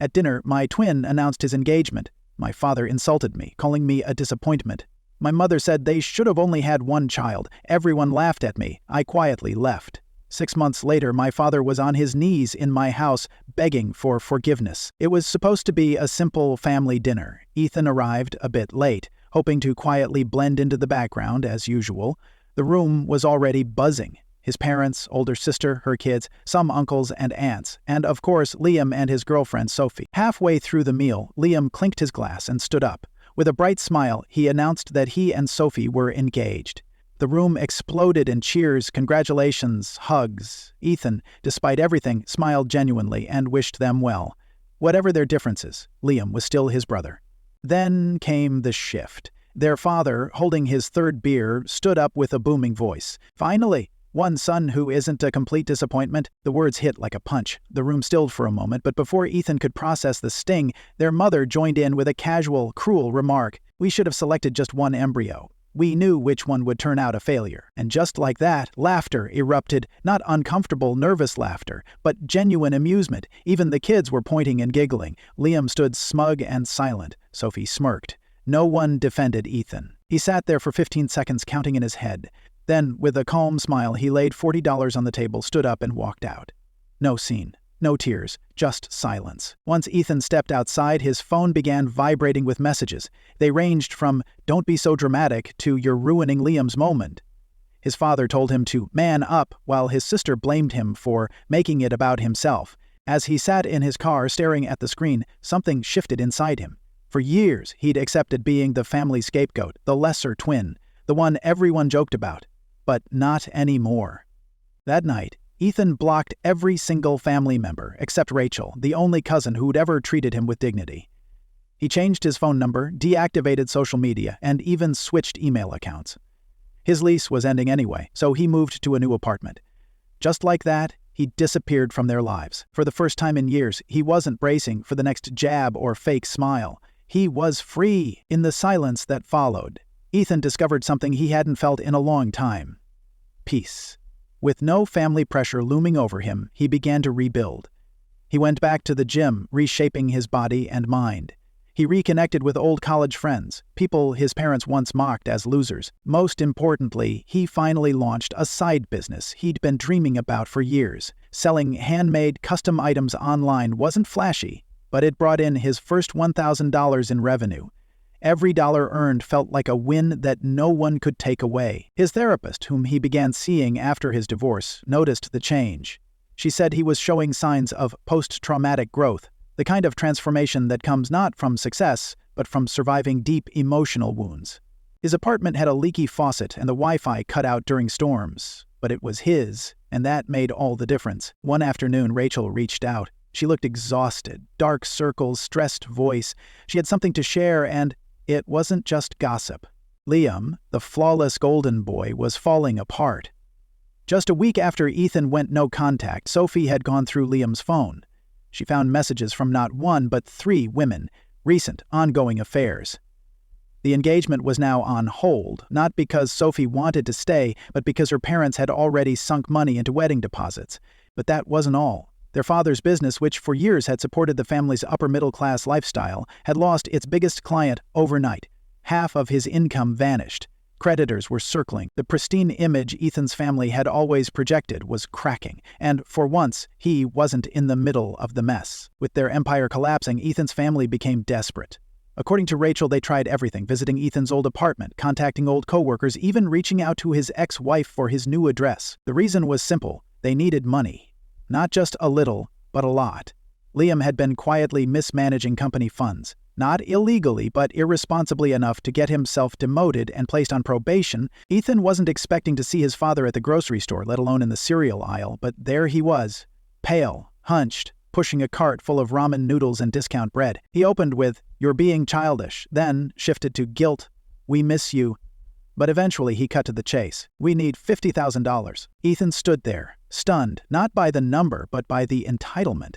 At dinner, my twin announced his engagement. My father insulted me, calling me a disappointment. My mother said they should have only had one child. Everyone laughed at me. I quietly left. 6 months later, my father was on his knees in my house, begging for forgiveness. It was supposed to be a simple family dinner. Ethan arrived a bit late, hoping to quietly blend into the background as usual. The room was already buzzing. His parents, older sister, her kids, some uncles and aunts, and of course Liam and his girlfriend Sophie. Halfway through the meal, Liam clinked his glass and stood up. With a bright smile, he announced that he and Sophie were engaged. The room exploded in cheers, congratulations, hugs. Ethan, despite everything, smiled genuinely and wished them well. Whatever their differences, Liam was still his brother. Then came the shift. Their father, holding his third beer, stood up with a booming voice. Finally, one son who isn't a complete disappointment. The words hit like a punch. The room stilled for a moment, but before Ethan could process the sting, their mother joined in with a casual, cruel remark. We should have selected just one embryo. We knew which one would turn out a failure. And just like that, laughter erupted, not uncomfortable, nervous laughter, but genuine amusement. Even the kids were pointing and giggling. Liam stood smug and silent. Sophie smirked. No one defended Ethan. He sat there for 15 seconds counting in his head. Then, with a calm smile, he laid $40 on the table, stood up, and walked out. No scene. No tears, just silence. Once Ethan stepped outside, his phone began vibrating with messages. They ranged from, "Don't be so dramatic," to "You're ruining Liam's moment." His father told him to man up, while his sister blamed him for making it about himself. As he sat in his car staring at the screen, something shifted inside him. For years, he'd accepted being the family scapegoat, the lesser twin, the one everyone joked about. But not anymore. That night, Ethan blocked every single family member, except Rachel, the only cousin who'd ever treated him with dignity. He changed his phone number, deactivated social media, and even switched email accounts. His lease was ending anyway, so he moved to a new apartment. Just like that, he disappeared from their lives. For the first time in years, he wasn't bracing for the next jab or fake smile. He was free. In the silence that followed, Ethan discovered something he hadn't felt in a long time. Peace. With no family pressure looming over him, he began to rebuild. He went back to the gym, reshaping his body and mind. He reconnected with old college friends, people his parents once mocked as losers. Most importantly, he finally launched a side business he'd been dreaming about for years. Selling handmade, custom items online wasn't flashy, but it brought in his first $1,000 in revenue. Every dollar earned felt like a win that no one could take away. His therapist, whom he began seeing after his divorce, noticed the change. She said he was showing signs of post-traumatic growth, the kind of transformation that comes not from success, but from surviving deep emotional wounds. His apartment had a leaky faucet and the Wi-Fi cut out during storms, but it was his, and that made all the difference. One afternoon, Rachel reached out. She looked exhausted, dark circles, stressed voice. She had something to share, and it wasn't just gossip. Liam, the flawless golden boy, was falling apart. Just a week after Ethan went no contact, Sophie had gone through Liam's phone. She found messages from not one but 3 women, recent, ongoing affairs. The engagement was now on hold, not because Sophie wanted to stay, but because her parents had already sunk money into wedding deposits. But that wasn't all. Their father's business, which for years had supported the family's upper-middle-class lifestyle, had lost its biggest client overnight. Half of his income vanished. Creditors were circling. The pristine image Ethan's family had always projected was cracking, and for once, he wasn't in the middle of the mess. With their empire collapsing, Ethan's family became desperate. According to Rachel, they tried everything, visiting Ethan's old apartment, contacting old coworkers, even reaching out to his ex-wife for his new address. The reason was simple. They needed money. Not just a little, but a lot. Liam had been quietly mismanaging company funds. Not illegally, but irresponsibly enough to get himself demoted and placed on probation. Ethan wasn't expecting to see his father at the grocery store, let alone in the cereal aisle, but there he was, pale, hunched, pushing a cart full of ramen noodles and discount bread. He opened with, "You're being childish," then shifted to guilt, "We miss you." But eventually he cut to the chase. "We need $50,000. Ethan stood there, stunned, not by the number, but by the entitlement.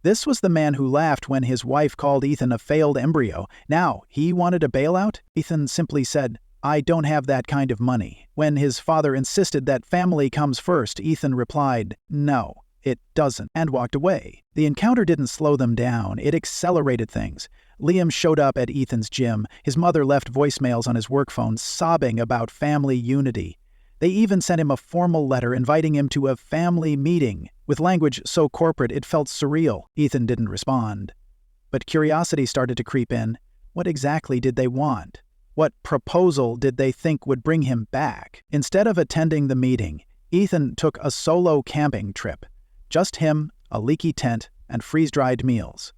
This was the man who laughed when his wife called Ethan a failed embryo. Now, he wanted a bailout? Ethan simply said, "I don't have that kind of money." When his father insisted that family comes first, Ethan replied, "No." "It doesn't," and walked away. The encounter didn't slow them down, it accelerated things. Liam showed up at Ethan's gym. His mother left voicemails on his work phone, sobbing about family unity. They even sent him a formal letter inviting him to a family meeting, with language so corporate it felt surreal. Ethan didn't respond. But curiosity started to creep in. What exactly did they want? What proposal did they think would bring him back? Instead of attending the meeting, Ethan took a solo camping trip. Just him, a leaky tent, and freeze-dried meals.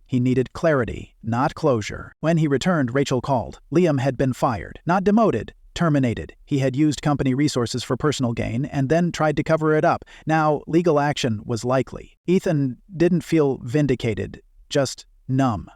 He needed clarity, not closure. When he returned, Rachel called. Liam had been fired, not demoted, terminated. He had used company resources for personal gain and then tried to cover it up. Now, legal action was likely. Ethan didn't feel vindicated, just numb.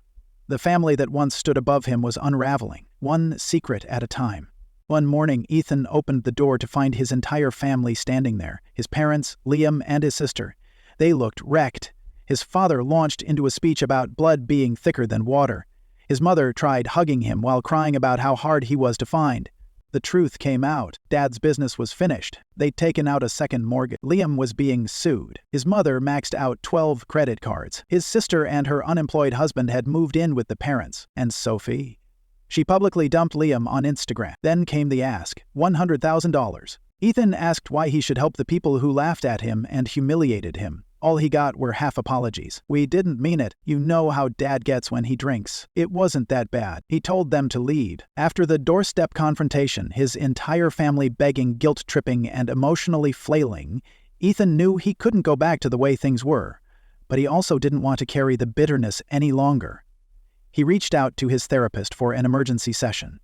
The family that once stood above him was unraveling, one secret at a time. One morning, Ethan opened the door to find his entire family standing there, his parents, Liam, and his sister. They looked wrecked. His father launched into a speech about blood being thicker than water. His mother tried hugging him while crying about how hard he was to find. The truth came out. Dad's business was finished. They'd taken out a second mortgage. Liam was being sued. His mother maxed out 12 credit cards. His sister and her unemployed husband had moved in with the parents. And Sophie? She publicly dumped Liam on Instagram. Then came the ask, $100,000. Ethan asked why he should help the people who laughed at him and humiliated him. All he got were half apologies. "We didn't mean it. You know how Dad gets when he drinks. It wasn't that bad." He told them to leave. After the doorstep confrontation, his entire family begging, guilt-tripping, and emotionally flailing, Ethan knew he couldn't go back to the way things were. But he also didn't want to carry the bitterness any longer. He reached out to his therapist for an emergency session.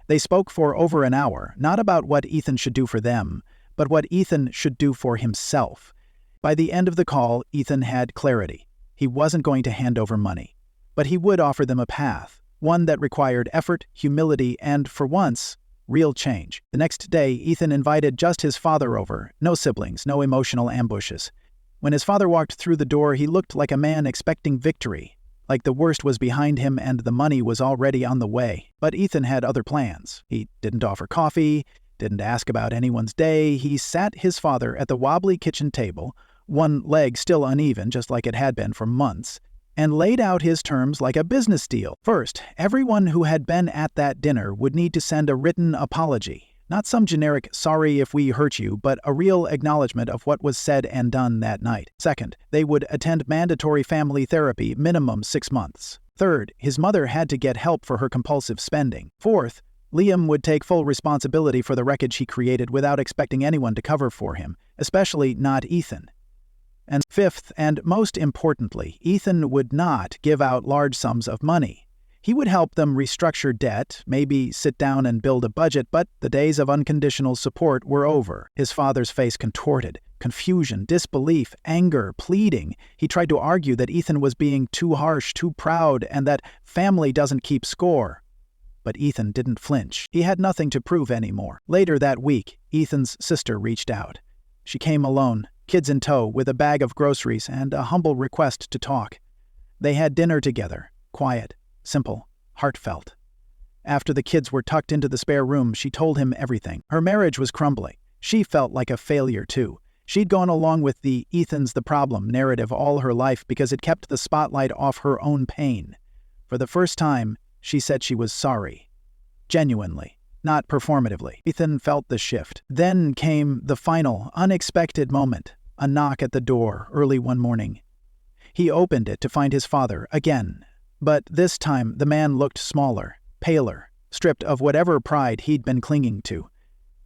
They spoke for over an hour, not about what Ethan should do for them, but what Ethan should do for himself. By the end of the call, Ethan had clarity. He wasn't going to hand over money, but he would offer them a path, one that required effort, humility, and, for once, real change. The next day, Ethan invited just his father over, no siblings, no emotional ambushes. When his father walked through the door, he looked like a man expecting victory, like the worst was behind him and the money was already on the way. But Ethan had other plans. He didn't offer coffee, didn't ask about anyone's day. He sat his father at the wobbly kitchen table, one leg still uneven, just like it had been for months, and laid out his terms like a business deal. First, everyone who had been at that dinner would need to send a written apology. Not some generic "sorry if we hurt you," but a real acknowledgement of what was said and done that night. Second, they would attend mandatory family therapy, minimum 6 months. Third, his mother had to get help for her compulsive spending. Fourth, Liam would take full responsibility for the wreckage he created without expecting anyone to cover for him, especially not Ethan. And fifth, and most importantly, Ethan would not give out large sums of money. He would help them restructure debt, maybe sit down and build a budget, but the days of unconditional support were over. His father's face contorted. Confusion, disbelief, anger, pleading. He tried to argue that Ethan was being too harsh, too proud, and that family doesn't keep score. But Ethan didn't flinch. He had nothing to prove anymore. Later that week, Ethan's sister reached out. She came alone, kids in tow, with a bag of groceries and a humble request to talk. They had dinner together, quiet, simple, heartfelt. After the kids were tucked into the spare room, she told him everything. Her marriage was crumbling. She felt like a failure, too. She'd gone along with the "Ethan's the problem" narrative all her life because it kept the spotlight off her own pain. For the first time, she said she was sorry. Genuinely. Not performatively. Ethan felt the shift. Then came the final, unexpected moment. A knock at the door early one morning. He opened it to find his father again. But this time the man looked smaller, paler, stripped of whatever pride he'd been clinging to.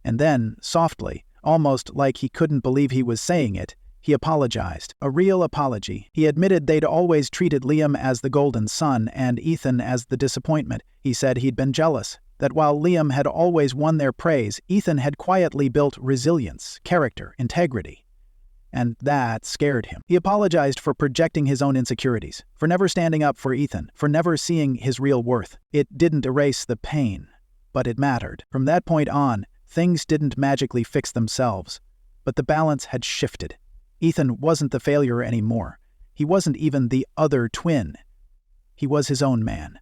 And then, softly, almost like he couldn't believe he was saying it, he apologized. A real apology. He admitted they'd always treated Liam as the golden son and Ethan as the disappointment. He said he'd been jealous. That while Liam had always won their praise, Ethan had quietly built resilience, character, integrity. And that scared him. He apologized for projecting his own insecurities, for never standing up for Ethan, for never seeing his real worth. It didn't erase the pain, but it mattered. From that point on, things didn't magically fix themselves, but the balance had shifted. Ethan wasn't the failure anymore. He wasn't even the other twin. He was his own man.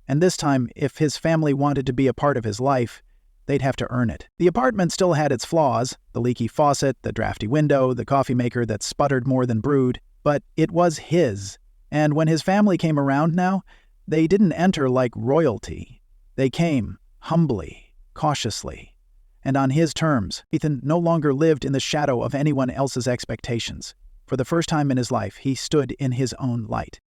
And this time, if his family wanted to be a part of his life, they'd have to earn it. The apartment still had its flaws, the leaky faucet, the drafty window, the coffee maker that sputtered more than brewed, but it was his. And when his family came around now, they didn't enter like royalty. They came humbly, cautiously, and on his terms. Ethan no longer lived in the shadow of anyone else's expectations. For the first time in his life, he stood in his own light.